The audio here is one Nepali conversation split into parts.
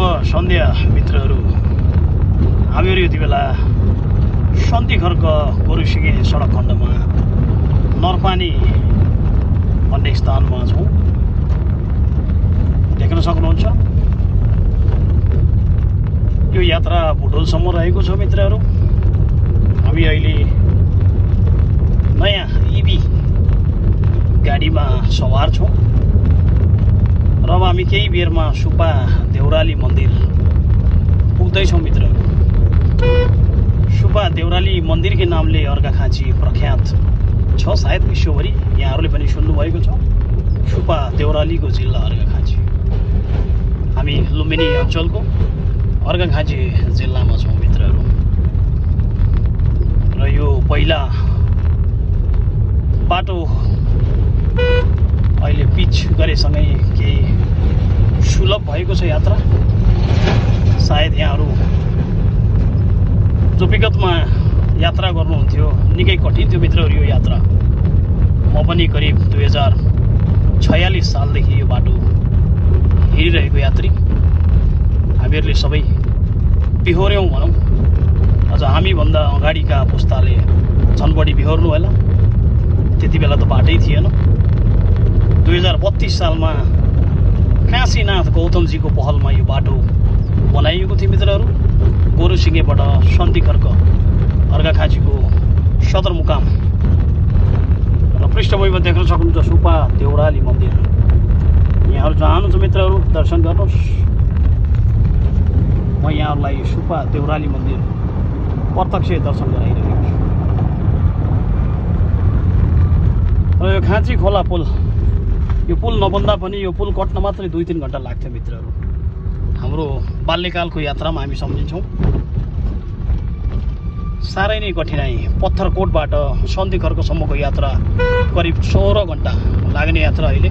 सन्ध्या मित्रहरू, हामीहरू यति बेला सन्धिखर्क गोरुसिङे सडक खण्डमा नरपानी भन्ने स्थानमा छौँ। देख्न सक्नुहुन्छ यो यात्रा भुटोलसम्म रहेको छ मित्रहरू। हामी अहिले नयाँ इभी गाडीमा सवार छौँ र अब हामी केही बेरमा सुब्बा देउराली मन्दिर पुग्दैछौँ मित्रहरू। सुब्बा देउराली मन्दिरकै नामले अर्घाखाँची प्रख्यात छ सायद विश्वभरि। यहाँहरूले पनि सुन्नुभएको छ सुब्बा देउरालीको जिल्ला अर्घाखाँची। हामी लुम्बिनी अञ्चलको अर्घाखाँची जिल्लामा छौँ मित्रहरू। र यो पहिला बाटो अहिले पिच गरेसँगै केही सुलभ भएको छ यात्रा। सायद यहाँहरू जो विगतमा यात्रा गर्नुहुन्थ्यो निकै कठिन थियो मित्रहरू यो यात्रा। म पनि करिब 2046 सालदेखि यो बाटो हिँडिरहेको यात्री। हामीहरूले सबै बिहोर्यौँ भनौँ। अझ हामीभन्दा अगाडिका पुस्ताले झन् बढी बिहोर्नु होला। त्यति बेला त बाटै थिएन। 2032 सालमा काशीनाथ गौतमजीको पहलमा यो बाटो बनाइएको थियो मित्रहरू। गोरुसिङेबाट सन्धिखर्क अर्घाखाँचीको सदरमुकाम। र पृष्ठभूमिमा देख्न सक्नुहुन्छ सुब्बा देउराली मन्दिर। यहाँहरू जानुहुन्छ मित्रहरू, दर्शन गर्नुहोस्। म यहाँहरूलाई सुब्बा देउराली मन्दिर प्रत्यक्ष दर्शन गराइरहेको छु। र यो खाँची खोला पुल, यो पुल नबन्दा पनि यो पुल कट्न मात्रै 2-3 घन्टा लाग्थ्यो मित्रहरू। हाम्रो बाल्यकालको यात्रामा हामी सम्झिन्छौँ। साह्रै नै कठिनाइ। पत्थरकोटबाट सन्धिखर्कसम्मको यात्रा करिब 16 घन्टा लाग्ने यात्रा अहिले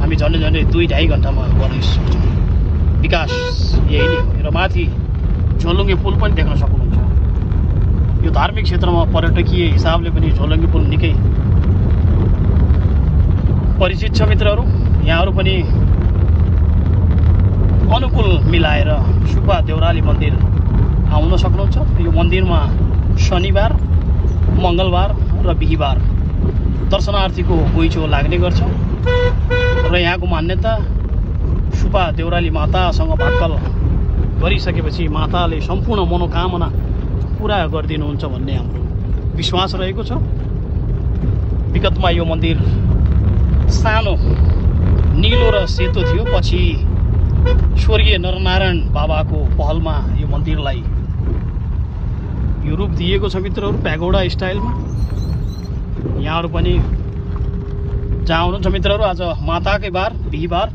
हामी झन्डै 2-2.5 घन्टामा गर्न सक्छौँ। विकास यही नै हो। र माथि झोलुङ्गे पुल पनि देख्न सक्नुहुन्छ। यो धार्मिक क्षेत्रमा पर्यटकीय हिसाबले पनि झोलुङ्गे पुल निकै परिचित छ मित्रहरू। यहाँहरू पनि अनुकूल मिलाएर सुब्बा देउराली मन्दिर आउन सक्नुहुन्छ। यो मन्दिरमा शनिबार, मङ्गलबार र बिहिबार दर्शनार्थीको घुइँचो लाग्ने गर्छ। र यहाँको मान्यता सुब्बा देउराली मातासँग भाकल गरिसकेपछि माताले सम्पूर्ण मनोकामना पुरा गरिदिनुहुन्छ भन्ने हाम्रो विश्वास रहेको छ। विगतमा यो मन्दिर सानो निलो र सेतो थियो। पछि स्वर्गीय नरनारायण बाबाको पहलमा यो मन्दिरलाई यो रूप दिएको छ मित्रहरू, प्यागोडा स्टाइलमा। यहाँहरू पनि जहाँ हुनुहुन्छ मित्रहरू, आज माताकै बार बिहिबार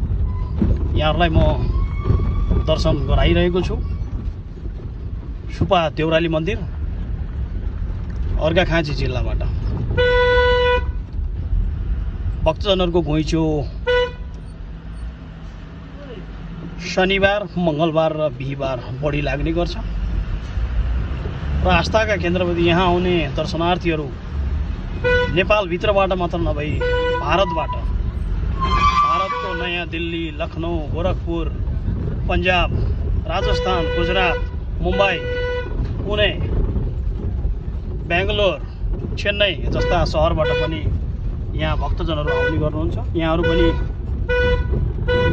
यहाँहरूलाई म दर्शन गराइरहेको छु। सुब्बा देउराली मन्दिर अर्घाखाँची जिल्लाबाट। भक्तजनहरूको घुइँचो शनिबार, मङ्गलबार र बिहिबार बढी लाग्ने गर्छ। र आस्थाका केन्द्रपछि यहाँ आउने दर्शनार्थीहरू नेपालभित्रबाट मात्र नभई भारतको नयाँ दिल्ली, लखनऊ, गोरखपुर, पन्जाब, राजस्थान, गुजरात, मुम्बई, पुणे, बेङ्गलोर, चेन्नई जस्ता सहरबाट पनि यहाँ भक्तजनहरू आउने गर्नुहुन्छ। यहाँहरू पनि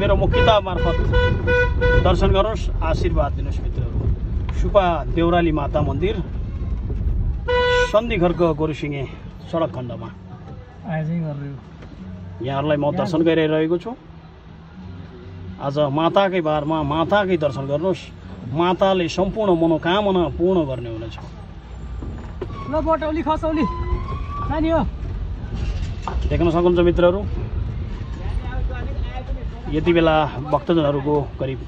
मेरो म किताब मार्फत दर्शन गर्नुहोस्, आशीर्वाद दिनुहोस् मित्रहरू। सुब्बा देउराली माता मन्दिर सन्धिखर्क गोरुसिङे सडक खण्डमा यहाँहरूलाई म दर्शन गरिरहेको छु। आज माताकै बारमा माताकै दर्शन गर्नुहोस्। माताले सम्पूर्ण मनोकामना पूर्ण गर्ने हुनेछ। देख्न सक्नुहुन्छ मित्रहरू, यति बेला भक्तजनहरूको करिब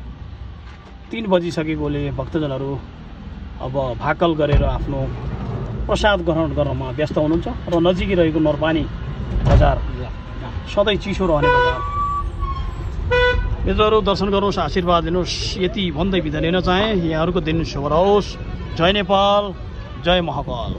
3 बजिसकेकोले भक्तजनहरू अब भाकल गरेर आफ्नो प्रसाद ग्रहण गर्नमा व्यस्त हुनुहुन्छ। र नजिकै रहेको नरपानी बजार सधैँ चिसो रहने बजार। मित्रहरू दर्शन गर्नुहोस्, आशीर्वाद दिनुहोस्। यति भन्दै बिदा लिन चाहे। यहाँहरूको दिन शुभ रहोस्। जय नेपाल, जय महाकाल।